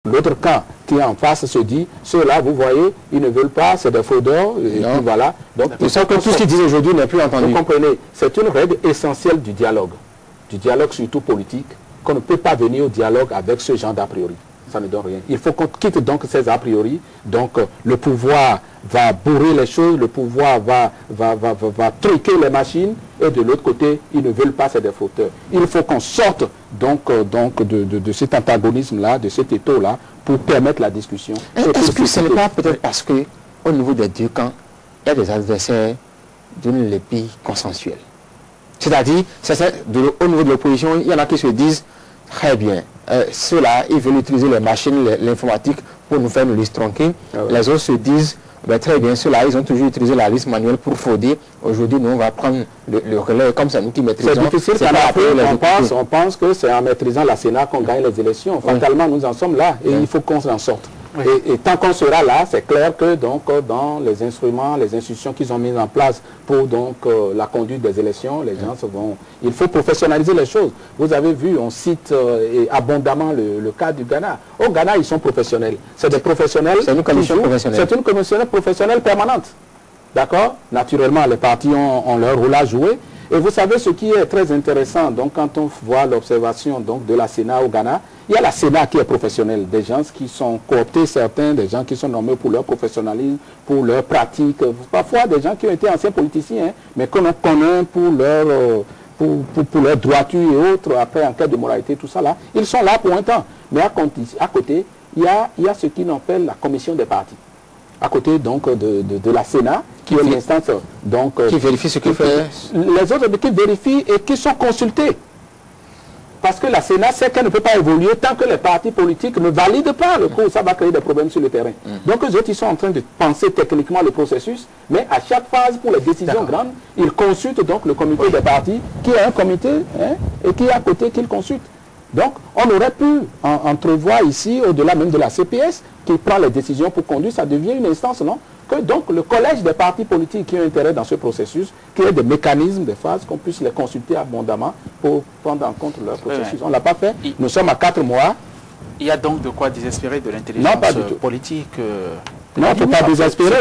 L'autre camp qui est en face se dit, ceux-là, vous voyez, ils ne veulent pas, c'est des fraudeurs, et puis voilà. Donc, c'est ça que tout ce qu'ils disent aujourd'hui n'est plus entendu. Vous comprenez, c'est une règle essentielle du dialogue surtout politique, qu'on ne peut pas venir au dialogue avec ce genre d'a priori. Ça ne donne rien. Il faut qu'on quitte donc ces a priori. Donc le pouvoir va bourrer les choses, le pouvoir va truquer les machines, et de l'autre côté, ils ne veulent pas, c'est des fauteurs. Il faut qu'on sorte donc de cet antagonisme-là, de cet étau-là, pour permettre la discussion. Est-ce que ce n'est pas peut-être parce qu'au niveau des deux camps, il y a des adversaires d'une lépée consensuelle? C'est-à-dire, au niveau de l'opposition, il y en a qui se disent, très bien, ceux-là, ils veulent utiliser les machines, l'informatique pour nous faire une liste tronquée. Les autres se disent, très bien, ceux-là, ils ont toujours utilisé la liste manuelle pour frauder. Aujourd'hui, nous, on va prendre le relais, comme c'est nous qui maîtrisons. C'est difficile, on pense que c'est en maîtrisant la Sénat qu'on gagne les élections. Fatalement, nous en sommes là, et il faut qu'on s'en sorte. Et tant qu'on sera là, c'est clair que donc, dans les instruments, les institutions qu'ils ont mis en place pour donc, la conduite des élections, les gens vont... Il faut professionnaliser les choses. Vous avez vu, on cite abondamment le cas du Ghana. Au Ghana, ils sont professionnels. C'est des professionnels. C'est une commission professionnelle. C'est une commission professionnelle permanente. D'accord? Naturellement, les partis ont leur rôle à jouer. Et vous savez ce qui est très intéressant, donc quand on voit l'observation de la Sénat au Ghana, il y a la Sénat qui est professionnelle, des gens qui sont cooptés, certains, des gens qui sont nommés pour leur professionnalisme, pour leur pratique, parfois des gens qui ont été anciens politiciens, mais qu'on connaît pour leur droiture et autres, après enquête de moralité, tout ça là, ils sont là pour un temps. Mais à côté, il y a ce qu'on appelle la commission des partis. À côté donc de la Sénat, qui est l'instance qui vérifie ce qu'il fait. Les autres qui vérifient et qui sont consultés. Parce que la Sénat sait qu'elle ne peut pas évoluer tant que les partis politiques ne valident pas le cours. Ça va créer des problèmes sur le terrain. Donc eux autres, ils sont en train de penser techniquement le processus, mais à chaque phase, pour les décisions grandes, ils consultent donc le comité des partis, qui est un comité, et qui est à côté qu'ils consultent. Donc, on aurait pu entrevoir ici, au-delà même de la CPS, qui prend les décisions pour conduire, ça devient une instance, non? Que donc le collège des partis politiques qui ont intérêt dans ce processus, qui ait des mécanismes, des phases, qu'on puisse les consulter abondamment pour prendre en compte leur processus. On ne l'a pas fait. Nous sommes à 4 mois. Il y a donc de quoi désespérer de l'intelligence politique. Non, il ne faut pas désespérer.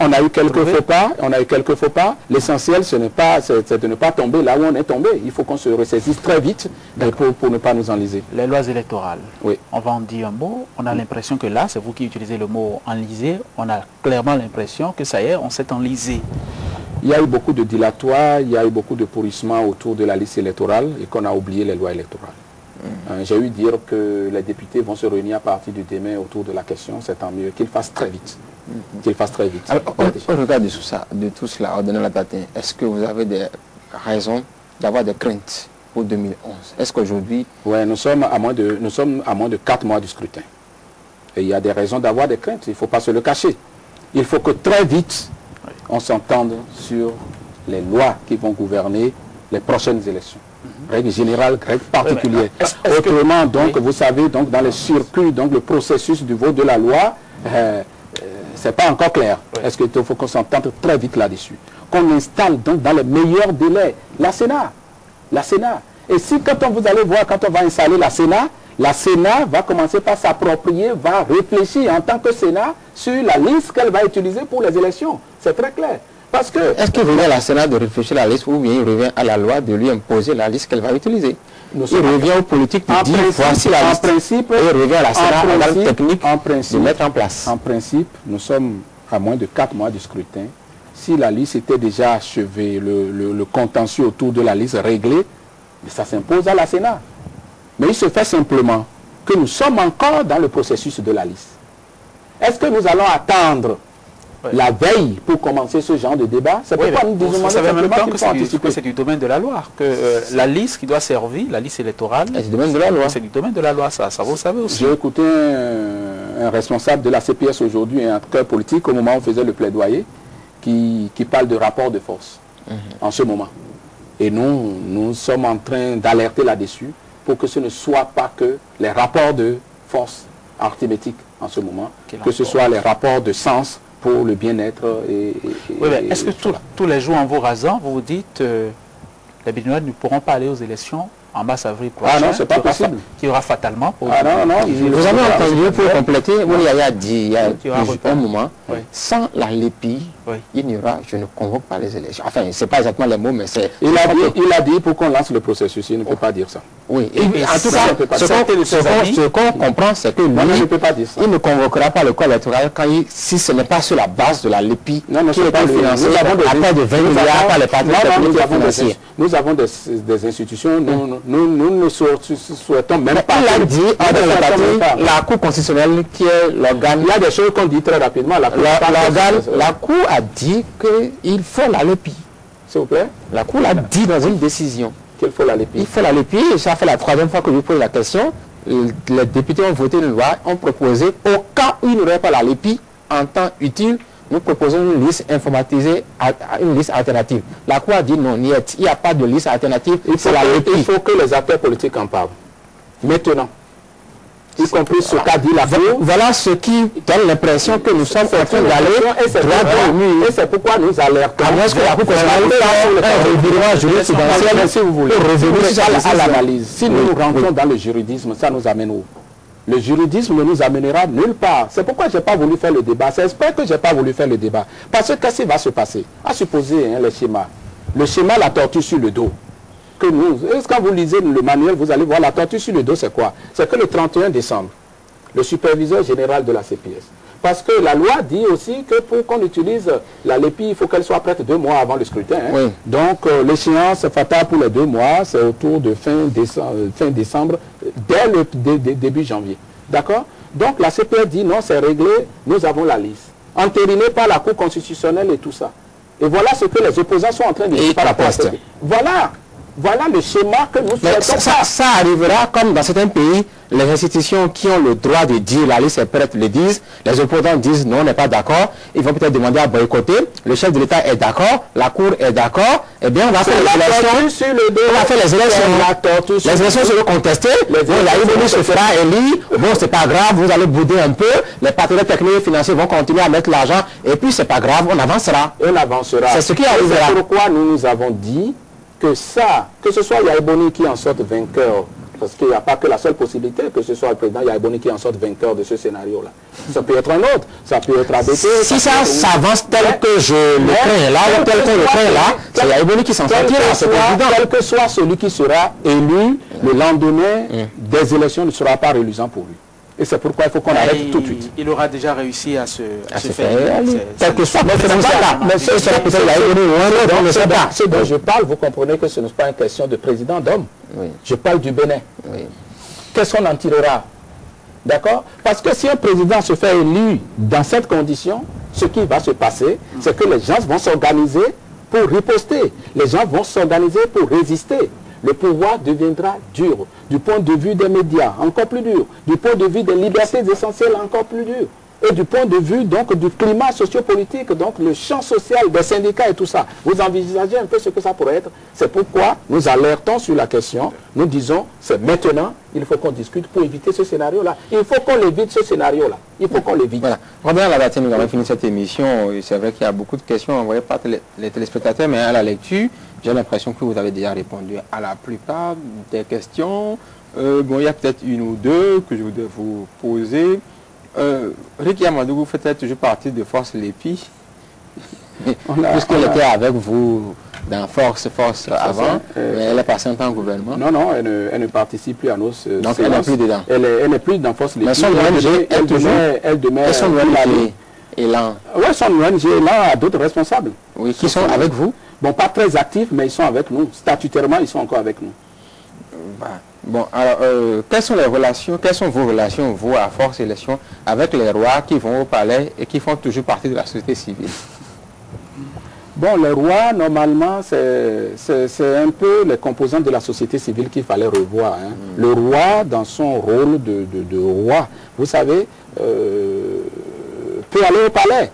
On a eu quelques faux pas. L'essentiel, c'est de ne pas tomber là où on est tombé. Il faut qu'on se ressaisisse très vite pour ne pas nous enliser. Les lois électorales, oui. On va en dire un mot. On a l'impression que là, c'est vous qui utilisez le mot enliser. On a clairement l'impression que ça y est, on s'est enlisé. Il y a eu beaucoup de dilatoires, il y a eu beaucoup de pourrissements autour de la liste électorale et qu'on a oublié les lois électorales. J'ai eu dire que les députés vont se réunir à partir du demain autour de la question, c'est tant mieux, qu'ils fassent très vite. Qu'ils fassent très vite. Alors, au regard de tout cela, ordonnant la date, est-ce que vous avez des raisons d'avoir des craintes pour 2011? Est-ce qu'aujourd'hui... Oui, nous sommes à moins de 4 mois du scrutin. Et il y a des raisons d'avoir des craintes, il ne faut pas se le cacher. Il faut que très vite, on s'entende sur les lois qui vont gouverner les prochaines élections. Règle générale, règle particulière. Autrement, donc, vous savez, donc, dans les circuits, donc, le processus du vote de la loi, c'est pas encore clair. Est-ce qu'il faut qu'on s'entende très vite là-dessus? Qu'on installe donc dans les meilleurs délais la Sénat. La Sénat. Et si quand vous allez voir, quand on va installer la Sénat va commencer par s'approprier, va réfléchir en tant que Sénat sur la liste qu'elle va utiliser pour les élections. C'est très clair. Parce que... Est-ce qu'il revient à la Sénat de réfléchir à la liste ou bien il revient à la loi de lui imposer la liste qu'elle va utiliser? Il revient aux politiques de dire voici la liste. Principe, et il revient à la Sénat en technique de mettre en place. En principe, nous sommes à moins de 4 mois du scrutin. Si la liste était déjà achevée, le contentieux autour de la liste réglé, ça s'impose à la Sénat. Mais il se fait simplement que nous sommes encore dans le processus de la liste. Est-ce que nous allons attendre la veille pour commencer ce genre de débat? C'est pourquoi nous disons simplement qu'il faut anticiper. C'est du domaine de la loi. Que la liste qui doit servir, la liste électorale, c'est du domaine de la loi. C'est du domaine de la loi, ça vous le savez aussi. J'ai écouté un responsable de la CPS aujourd'hui, un acteur politique, au moment où on faisait le plaidoyer, qui parle de rapport de force en ce moment. Et nous sommes en train d'alerter là-dessus pour que ce ne soit pas que les rapports de force arithmétique en ce moment, que ce soit les rapports de sens pour le bien-être. Est-ce que tous les jours en vous rasant, vous vous dites les Béninois ne pourront pas aller aux élections en mars-avril prochain. Ah non, c'est pas possible. Qui aura fatalement... Vous avez entendu, pour compléter, il a dit il y a un moment, sans la LEPI, il n'y aura, je ne convoque pas les élections. Enfin, c'est pas exactement les mots, mais c'est... Il a dit pour qu'on lance le processus, il ne peut pas dire ça. Oui, en tout cas, ce qu'on comprend, c'est que lui, il ne convoquera pas le corps électoral si ce n'est pas sur la base de la LEPI qui est financée à part de 20 milliards par les partenaires financiers. Nous avons des institutions, nous ne souhaitons même pas... Il a dit, la Cour constitutionnelle qui est l'organe... Il y a des choses qu'on dit très rapidement. La Cour a dit qu'il faut la LEPI. S'il vous plaît. La Cour l'a dit dans une décision. Qu'il faut la LEPI. Il faut la LEPI, et ça fait la 3e fois que je vous pose la question. Les députés ont voté une loi, ont proposé, au cas où il n'y aurait pas la LEPI, en temps utile, nous proposons une liste informatisée, une liste alternative. La Cour a dit non, il n'y a pas de liste alternative, il faut que les acteurs politiques en parlent. Maintenant. Y compris ce qu'a dit la Cour. Voilà ce qui donne l'impression que nous sommes en train d'aller droit dans le mur. Et c'est pourquoi nous alertons. À moins que la Cour constitutionnelle un revirement jurisprudentiel, si vous voulez, à l'analyse. Si nous rentrons dans le juridisme, ça nous amène où? Le juridisme ne nous amènera nulle part. C'est pourquoi je n'ai pas voulu faire le débat. C'est j'espère que je n'ai pas voulu faire le débat. Parce que qu'est-ce qui va se passer? À supposer les schémas. Le schéma, la tortue sur le dos. Que nous, quand vous lisez le manuel, vous allez voir la tortue sur le dos, c'est quoi? C'est que le 31 décembre, le superviseur général de la CPS. Parce que la loi dit aussi que pour qu'on utilise la LEPI, il faut qu'elle soit prête 2 mois avant le scrutin. Hein. Oui. Donc l'échéance fatale pour les 2 mois, c'est autour de fin décembre, dès le début janvier. D'accord? Donc la CPS dit non, c'est réglé, nous avons la liste. Entérinée par la Cour constitutionnelle et tout ça. Et voilà ce que les opposants sont en train de dire par rapport à ça. Voilà le schéma que nous souhaitons. Ça arrivera comme dans certains pays, les institutions qui ont le droit de dire la liste est prête le disent, les opposants disent non, on n'est pas d'accord, ils vont peut-être demander à boycotter, le chef de l'État est d'accord, la Cour est d'accord, eh bien on va faire les élections, on va faire les élections, les élections seront contestées, Yaïbouni se fera élire, bon c'est pas grave, vous allez bouder un peu, les partenaires techniques et financiers vont continuer à mettre l'argent, et puis c'est pas grave, on avancera. C'est ce qui arrivera. C'est pourquoi nous avons dit que ça, que ce soit Yaïbouni qui en sorte vainqueur, parce qu'il n'y a pas que la seule possibilité que ce soit le président Yaïbouni qui en sorte vainqueur de ce scénario-là. Ça peut être un autre, ça peut être ABT. Si ça s'avance tel que je le crains là, ou tel que je le crains là, c'est Yaïbouni qui s'en sortira, c'est évident. Quel que soit celui qui sera élu, le lendemain des élections ne sera pas reluisant pour lui. Et c'est pourquoi il faut qu'on arrête tout de suite. Il aura déjà réussi à se faire. Quel que soit, mais ce sera peut-être Yaïbouni ou un autre, on ne sait pas. Ce dont je parle, vous comprenez que ce n'est pas une question de président d'homme. Je parle du Bénin. Qu'est-ce qu'on en tirera? D'accord? Parce que si un président se fait élu dans cette condition, ce qui va se passer, c'est que les gens vont s'organiser pour riposter. Les gens vont s'organiser pour résister. Le pouvoir deviendra dur. Du point de vue des médias, encore plus dur. Du point de vue des libertés essentielles, encore plus dur. Et du point de vue donc du climat sociopolitique, donc le champ social des syndicats et tout ça. Vous envisagez un peu ce que ça pourrait être. C'est pourquoi nous alertons sur la question. Nous disons, c'est maintenant, il faut qu'on discute pour éviter ce scénario-là. Il faut qu'on évite ce scénario-là. Il faut qu'on l'évite. Voilà. Robert Labatine, nous avons fini cette émission. C'est vrai qu'il y a beaucoup de questions envoyées par les téléspectateurs, mais à la lecture, j'ai l'impression que vous avez déjà répondu à la plupart des questions. Bon, il y a peut-être une ou deux que je voudrais vous poser. Ricky Amadou, vous faites toujours partie de Force LEPI, puisqu'elle était avec vous dans Force avant, mais elle est passée en tant que gouvernement. Non, non, elle ne participe plus à nos... Donc elle n'est plus dedans. Elle n'est plus dans Force LEPI. Mais son ONG, elle demeure... Son ONG Élan. Oui, son ONG Élan a d'autres responsables. Oui, qui sont avec vous? Bon, pas très actifs, mais ils sont avec nous. Statutairement, ils sont encore avec nous. Bon, alors, quelles sont vos relations, vous, à Force Élection, avec les rois qui vont au palais et qui font toujours partie de la société civile? Bon, les rois, normalement, c'est un peu les composants de la société civile qu'il fallait revoir. Hein. Le roi, dans son rôle de roi, vous savez, peut aller au palais.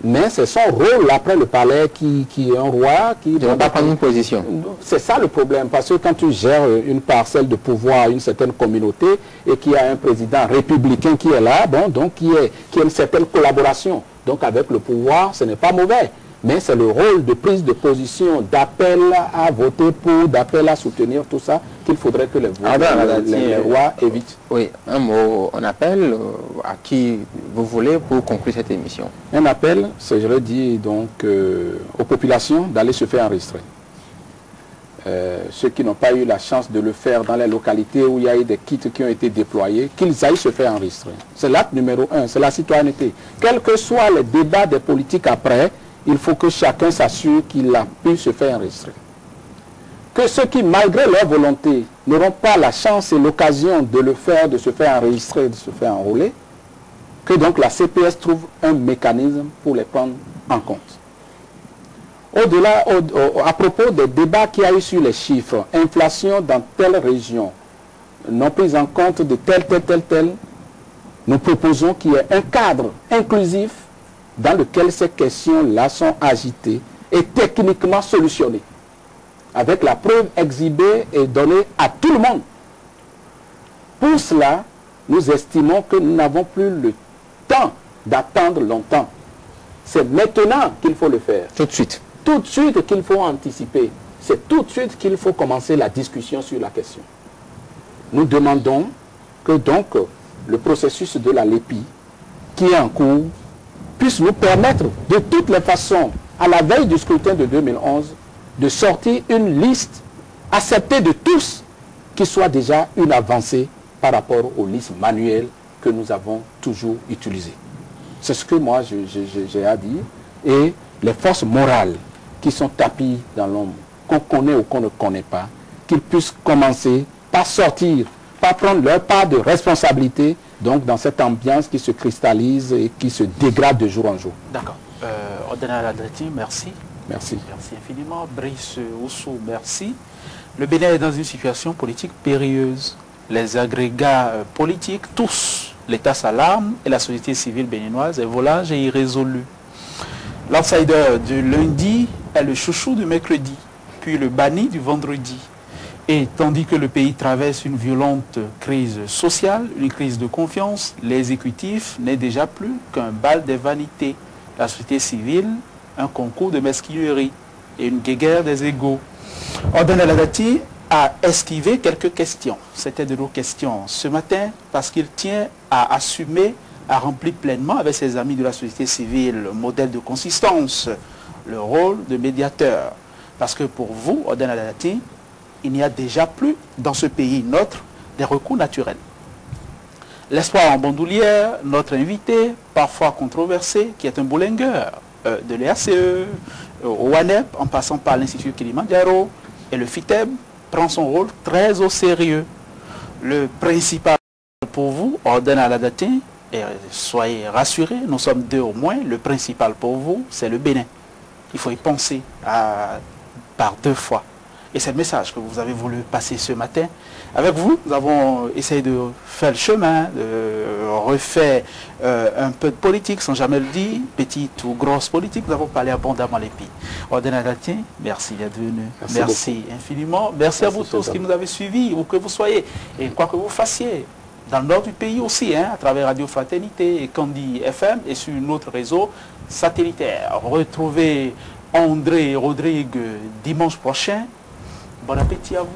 Mais c'est son rôle après le palais qui est un roi qui... ne va pas prendre une position. C'est ça le problème, parce que quand tu gères une parcelle de pouvoir, une certaine communauté, et qu'il y a un président républicain qui est là, bon, donc qui a une certaine collaboration. Donc avec le pouvoir, ce n'est pas mauvais. Mais c'est le rôle de prise de position, d'appel à voter pour, d'appel à soutenir, tout ça, qu'il faudrait que les rois évitent. Oui, un mot, on appelle à qui vous voulez pour conclure cette émission. Un appel, c'est, je le dis donc, aux populations d'aller se faire enregistrer. Ceux qui n'ont pas eu la chance de le faire dans les localités où il y a eu des kits qui ont été déployés, qu'ils aillent se faire enregistrer. C'est l'acte numéro 1, c'est la citoyenneté. Quels que soient les débats des politiques après, il faut que chacun s'assure qu'il a pu se faire enregistrer. Que ceux qui, malgré leur volonté, n'auront pas la chance et l'occasion de le faire, de se faire enregistrer, de se faire enrôler, que donc la CPS trouve un mécanisme pour les prendre en compte. Au-delà, à propos des débats qu'il y a eu sur les chiffres, inflation dans telle région, non prise en compte de tel, nous proposons qu'il y ait un cadre inclusif dans lequel ces questions-là sont agitées et techniquement solutionnées, avec la preuve exhibée et donnée à tout le monde. Pour cela, nous estimons que nous n'avons plus le temps d'attendre longtemps. C'est maintenant qu'il faut le faire. Tout de suite. Tout de suite qu'il faut anticiper. C'est tout de suite qu'il faut commencer la discussion sur la question. Nous demandons que donc le processus de la LEPI, qui est en cours, puisse nous permettre de toutes les façons, à la veille du scrutin de 2011, de sortir une liste acceptée de tous, qui soit déjà une avancée par rapport aux listes manuelles que nous avons toujours utilisées. C'est ce que moi j'ai à dire. Et les forces morales qui sont tapies dans l'ombre, qu'on connaît ou qu'on ne connaît pas, qu'ils puissent commencer par sortir, par prendre leur part de responsabilité, donc dans cette ambiance qui se cristallise et qui se dégrade de jour en jour. D'accord. Ordena Ladati, merci. Merci. Merci infiniment. Brice Oussou, merci. Le Bénin est dans une situation politique périlleuse. Les agrégats politiques, tous, l'État s'alarme et la société civile béninoise est volage et irrésolue. L'outsider du lundi est le chouchou du mercredi, puis le banni du vendredi. Et tandis que le pays traverse une violente crise sociale, une crise de confiance, l'exécutif n'est déjà plus qu'un bal des vanités. La société civile, un concours de mesquinerie et une guéguerre des égaux. Ordena Ladati a esquivé quelques questions. C'était de nos questions ce matin parce qu'il tient à assumer, à remplir pleinement avec ses amis de la société civile le modèle de consistance, le rôle de médiateur. Parce que pour vous, Ordena Ladati, il n'y a déjà plus dans ce pays nôtre des recours naturels. L'espoir en bandoulière, notre invité, parfois controversé, qui est un boulingueur de l'EACE, au WANEP, en passant par l'Institut Kilimandjaro et le FITEB, prend son rôle très au sérieux. Le principal pour vous, Ordena Ladati, et soyez rassurés, nous sommes deux au moins, le principal pour vous, c'est le Bénin. Il faut y penser par deux fois. Et c'est le message que vous avez voulu passer ce matin. Avec vous, nous avons essayé de faire le chemin, de refaire un peu de politique, sans jamais le dire, petite ou grosse politique. Nous avons parlé abondamment les pays. Ordena Ladati, merci d'être venu. Merci infiniment. Merci à vous tous qui nous avez suivis, où que vous soyez, et quoi que vous fassiez. Dans le nord du pays aussi, à travers Radio Fraternité et Candy FM, et sur notre réseau satellitaire. Retrouvez André Rodrigue dimanche prochain. Bon appétit à vous.